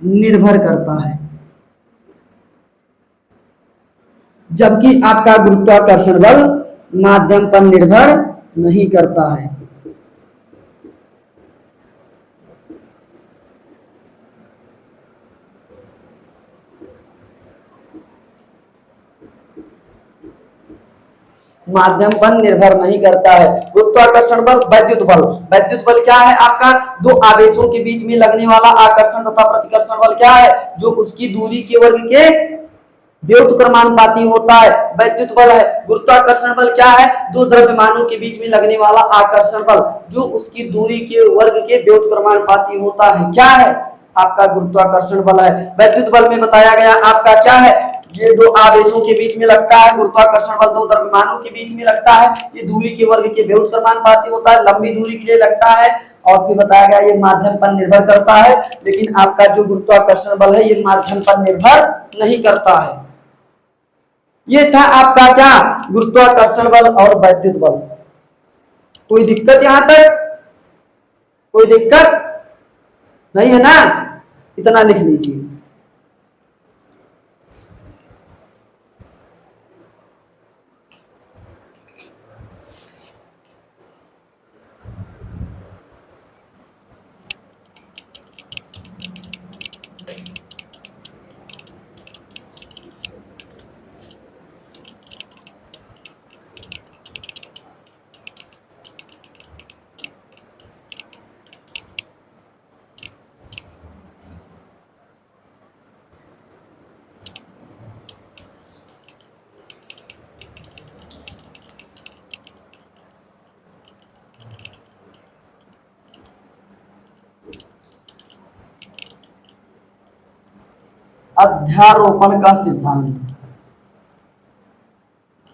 निर्भर करता है, जबकि आपका गुरुत्वाकर्षण बल माध्यम पर निर्भर नहीं करता है। माध्यम पर निर्भर नहीं करता है। गुरुत्वाकर्षण बल, वैद्युत बल, वैद्युत बल क्या है आपका, दो आवेशों के बीच में लगने वाला आकर्षण तथा प्रतिकर्षण बल क्या है, जो उसकी दूरी के वर्ग के व्युत्क्रमानुपाती होता है, वैद्युत बल है। गुरुत्वाकर्षण बल क्या है, दो द्रव्यमानों के बीच में लगने वाला आकर्षण बल जो उसकी दूरी के वर्ग के व्युत्क्रमानुपाती होता है, क्या है आपका गुरुत्वाकर्षण बल है। वैद्युत बल में बताया गया आपका क्या है, ये दो आवेशों के बीच में लगता है, गुरुत्वाकर्षण बल दो द्रव्यमानों के बीच में लगता है, ये दूरी के वर्ग के व्युत्क्रमानुपाती होता है, लंबी दूरी के लिए लगता है, और फिर बताया गया ये माध्यम पर निर्भर करता है, लेकिन आपका जो गुरुत्वाकर्षण बल है ये माध्यम पर निर्भर नहीं करता है। ये था आपका क्या, गुरुत्वाकर्षण बल और वैद्युत बल। कोई दिक्कत यहां तक? कोई दिक्कत नहीं है ना? इतना लिख लीजिए। अध्यारोपण का सिद्धांत।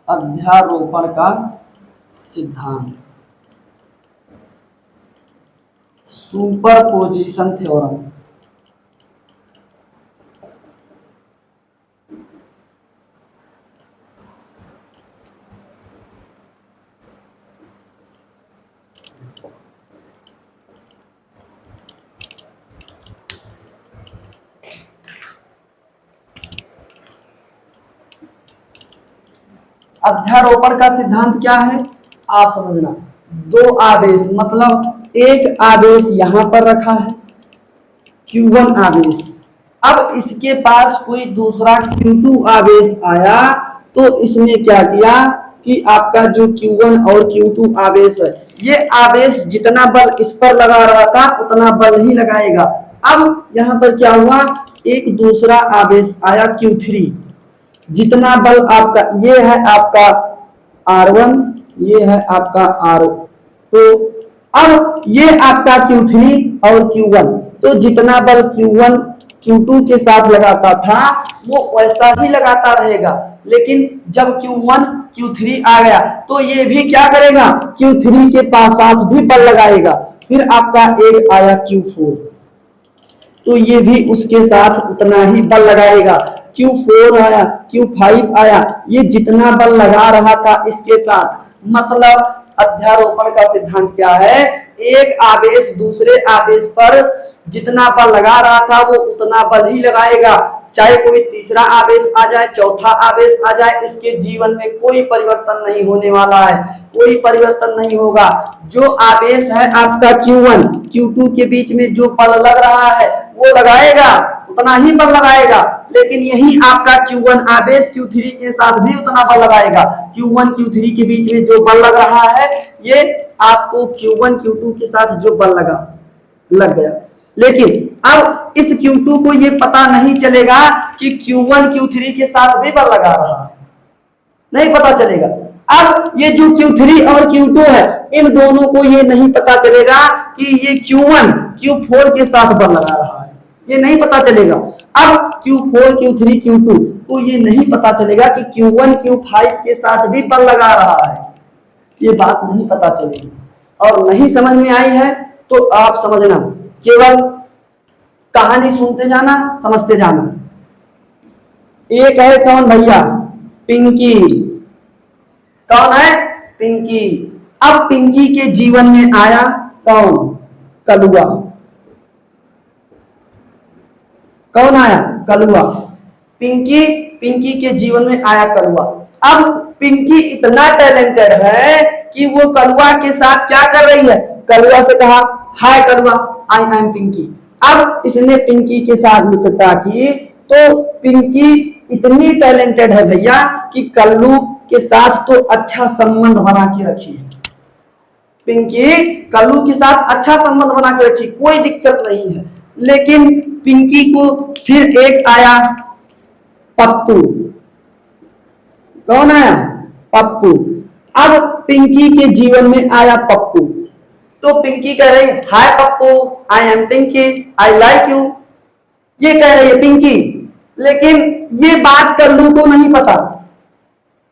अध्यारोपण का सिद्धांत, सुपरपोजिशन थ्योरम। अध्यारोपण का सिद्धांत क्या है आप समझना। दो आवेश, मतलब एक आवेश यहां पर रखा है Q1 आवेश, अब इसके पास कोई दूसरा Q2 आवेश आया, तो इसने क्या किया कि आपका जो Q1 और Q2 आवेश है, ये आवेश जितना बल इस पर लगा रहा था उतना बल ही लगाएगा। अब यहां पर क्या हुआ, एक दूसरा आवेश आया Q3, जितना बल आपका, ये है आपका R1, ये है आपका R2, अब ये आपका Q3 और Q1, तो जितना बल Q1 Q2 के साथ लगाता था वो वैसा ही लगाता रहेगा, लेकिन जब Q1 Q3 आ गया तो ये भी क्या करेगा, Q3 के पास साथ भी बल लगाएगा। फिर आपका एक आया Q4, तो ये भी उसके साथ उतना ही बल लगाएगा। Q4 आया, Q5 आया, ये जितना बल लगा रहा था इसके साथ, मतलब अध्यारोपण का सिद्धांत क्या है, एक आवेश दूसरे आवेश पर जितना बल लगा रहा था वो उतना बल ही लगाएगा, चाहे कोई तीसरा आवेश आ जाए, चौथा आवेश आ जाए, इसके जीवन में कोई परिवर्तन नहीं होने वाला है, कोई परिवर्तन नहीं होगा। जो आवेश है आपका Q1 Q2 के बीच में जो बल लग रहा है वो लगाएगा, उतना ही बल लगाएगा, लेकिन यही आपका Q1 आवेश Q3 के साथ भी उतना बल लगाएगा। Q1 Q3 के बीच में जो बल लग रहा है ये आपको Q1 Q2 के साथ जो बल लग गया, लेकिन अब इस Q2 को ये पता नहीं चलेगा कि Q1 Q3 के साथ भी बल लगा रहा है, नहीं पता चलेगा। अब ये जो Q3 और Q2 है, इन दोनों को ये नहीं पता चलेगा कि ये Q1 Q4 के साथ बल लगा रहा है, ये नहीं पता चलेगा। अब Q4 Q3 Q2 को ये नहीं पता चलेगा कि Q1 Q5 के साथ भी बल लगा रहा है, ये बात नहीं पता चलेगी। और नहीं समझ में आई है तो आप समझना, केवल कहानी सुनते जाना, समझते जाना। एक है कौन भैया, पिंकी। कौन है, पिंकी। अब पिंकी के जीवन में आया कौन, कलुआ। कौन आया, कलुआ। पिंकी के जीवन में आया कलुआ। अब पिंकी इतना टैलेंटेड है कि वो कलुआ के साथ क्या कर रही है, कलुआ से कहा हाय कलुआ, आई एम पिंकी। अब इसने पिंकी के साथ मित्रता की, तो पिंकी इतनी टैलेंटेड है भैया कि कल्लू के साथ तो अच्छा संबंध बना के रखी है। पिंकी कल्लू के साथ अच्छा संबंध बना के रखी, कोई दिक्कत नहीं है। लेकिन पिंकी को फिर एक आया पप्पू। कौन आया, पप्पू। अब पिंकी के जीवन में आया पप्पू, तो पिंकी कह रही hi Pappu, I am Pinky, I like you, ये कह रही है पिंकी। लेकिन ये बात कल्लू को नहीं पता।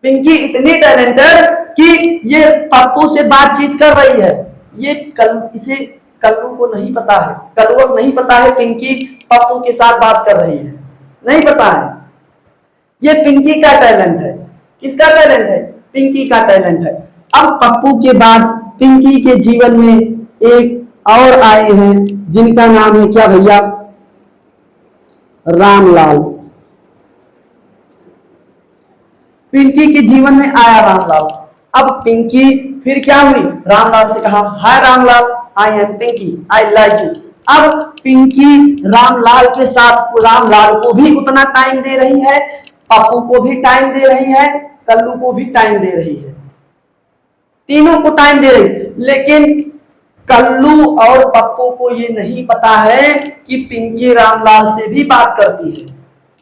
पिंकी इतनी टैलेंटेड कि ये पप्पू से बातचीत कर रही है, ये इसे कल्लू को नहीं पता है, कल्लू को नहीं पता है पिंकी पप्पू के साथ बात कर रही है, नहीं पता है। ये पिंकी का टैलेंट है। किसका टैलेंट है? पिंकी का टैलेंट है। अब पप्पू के बाद पिंकी के जीवन में एक और आए हैं जिनका नाम है क्या भैया? रामलाल। पिंकी के जीवन में आया रामलाल। अब पिंकी फिर क्या हुई? रामलाल से कहा, hi Ramlal, I am Pinky, I like you. अब पिंकी रामलाल के साथ रामलाल को भी उतना टाइम दे रही है, पप्पू को भी टाइम दे रही है, कल्लू को भी टाइम दे रही है, तीनों को टाइम दे रही। लेकिन कल्लू और पप्पू को ये नहीं पता है कि पिंकी रामलाल से भी बात करती है,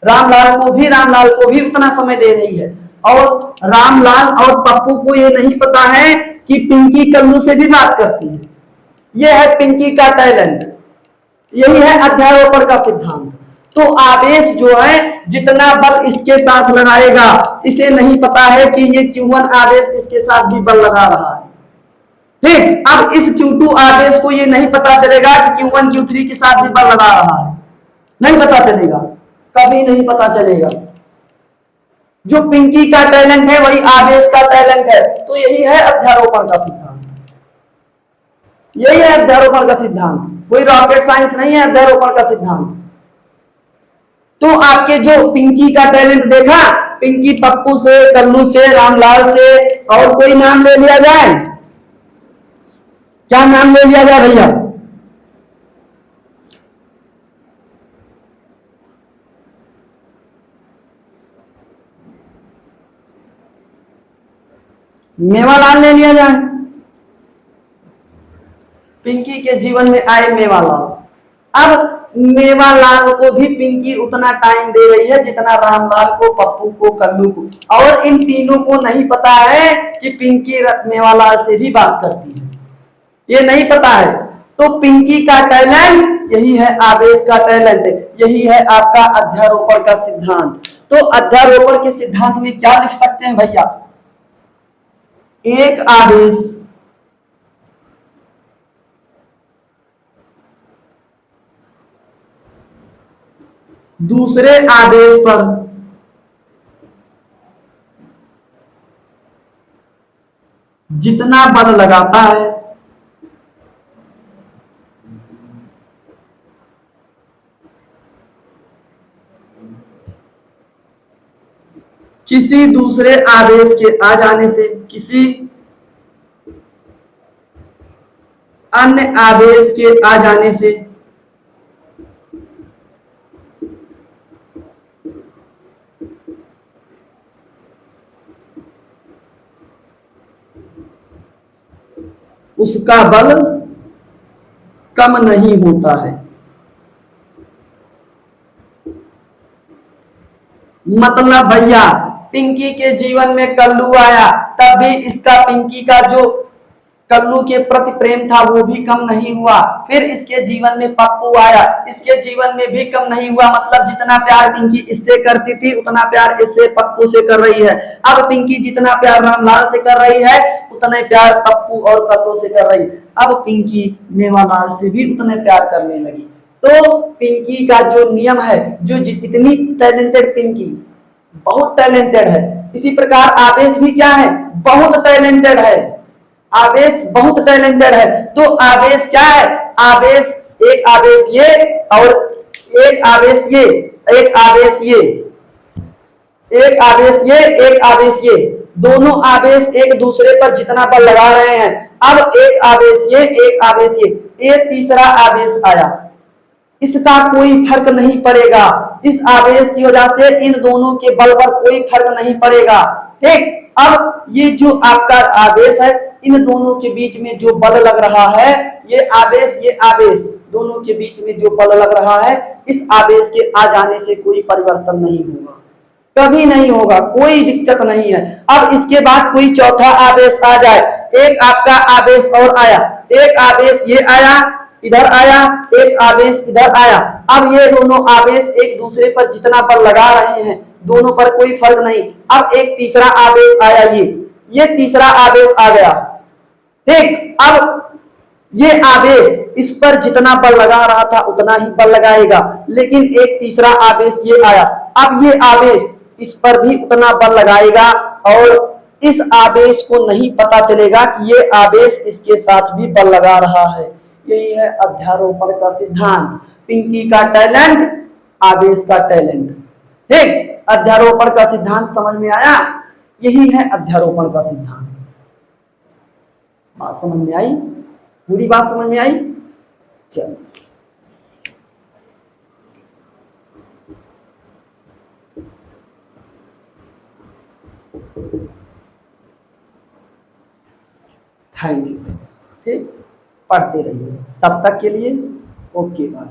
रामलाल को भी उतना समय दे रही है। और रामलाल और पप्पू को ये नहीं पता है कि पिंकी कल्लू से भी बात करती है। यह है पिंकी का टैलेंट, यही है अध्यारोपण का सिद्धांत। तो आवेश जो है जितना बल इसके साथ लगाएगा, इसे नहीं पता है कि ये Q1 आवेश इसके साथ भी बल लगा रहा है। ठीक, अब इस Q2 आवेश को ये नहीं पता चलेगा कि Q1 Q3 के साथ भी बल लगा रहा है, नहीं पता चलेगा, कभी नहीं पता चलेगा। जो पिंकी का टैलेंट है वही आवेश का टैलेंट है। तो यही है अध्यारोपण का सिद्धांत, यही है अध्यारोपण का सिद्धांत, कोई रॉकेट साइंस नहीं है अध्यारोपण का सिद्धांत। तो आपके जो पिंकी का टैलेंट देखा, पिंकी पप्पू से, कल्लू से, रामलाल से, और कोई नाम ले लिया जाए? क्या नाम ले लिया जाए भैया? मेवालाल ले लिया जाए। पिंकी के जीवन में आए मेवालाल। अब मेवालाल को भी पिंकी उतना टाइम दे रही है जितना रामलाल को, पप्पू को, कल्लू को, और इन तीनों को नहीं पता है कि पिंकी मेवालाल से भी बात करती है, ये नहीं पता है। तो पिंकी का टैलेंट यही है, आवेश का टैलेंट, यही है आपका अध्यारोपण का सिद्धांत। तो अध्यारोपण के सिद्धांत में क्या लिख सकते हैं भैया? एक आवेश दूसरे आवेश पर जितना बल लगाता है किसी दूसरे आवेश के आ जाने से, किसी अन्य आवेश के आ जाने से उसका बल कम नहीं होता है। मतलब भैया पिंकी के जीवन में कल्लू आया, तब भी इसका पिंकी का जो कल्लू के प्रति प्रेम था वो भी कम नहीं हुआ। फिर इसके जीवन में पप्पू आया, इसके जीवन में भी कम नहीं हुआ। मतलब जितना प्यार पिंकी इससे करती थी उतना प्यार इससे पप्पू से कर रही है। अब पिंकी जितना प्यार रामलाल से कर रही है उतना प्यार पप्पू और कल्लू से कर रही है। अब पिंकी मेवालाल से भी उतना प्यार करने लगी। तो पिंकी का जो नियम है, जो इतनी टैलेंटेड पिंकी बहुत टैलेंटेड है, इसी प्रकार आवेश भी क्या है? बहुत टैलेंटेड है। आवेश बहुत टैलेंटेड है। तो आवेश क्या है? आवेश, एक आवेश ये और एक आवेश ये, एक आवेश ये, एक आवेश ये, एक आवेश ये, दोनों आवेश एक दूसरे पर जितना बल लगा रहे हैं। अब एक आवेश ये, एक आवेश ये, एक तीसरा आवेश आया, इसका कोई फर्क नहीं पड़ेगा। इस आवेश की वजह से इन दोनों के बल पर कोई फर्क नहीं पड़ेगा। ठीक, अब ये जो आपका आवेश है, इन दोनों के बीच में जो बल लग रहा है, ये आवेश दोनों के बीच में जो बल लग रहा है, इस आवेश के आ जाने से कोई परिवर्तन नहीं होगा, कभी नहीं होगा, कोई दिक्कत नहीं है। अब इसके बाद कोई चौथा आवेश आ जाए, एक आपका आवेश और आया, एक आवेश ये आया, इधर आया, एक आवेश इधर आया। अब ये दोनों आवेश एक दूसरे पर जितना बल लगा रहे हैं, दोनों पर कोई फर्क नहीं। अब एक तीसरा आवेश आया, ये तीसरा आवेश आ गया। ठीक, अब ये आवेश इस पर जितना बल लगा रहा था उतना ही बल लगाएगा, लेकिन एक तीसरा आवेश ये आया। अब ये आवेश इस पर भी उतना बल लगाएगा और इस आवेश को नहीं पता चलेगा कि ये आवेश इसके साथ भी बल लगा रहा है। यही है अध्यारोपण का सिद्धांत। पिंकी का टैलेंट, आवेश का टैलेंट। ठीक, अध्यारोपण का सिद्धांत समझ में आया? यही है अध्यारोपण का सिद्धांत। बात समझ में आई? पूरी बात समझ में आई? चलो, थैंक यू। ठीक, पढ़ते रहिए। तब तक के लिए ओके बाय।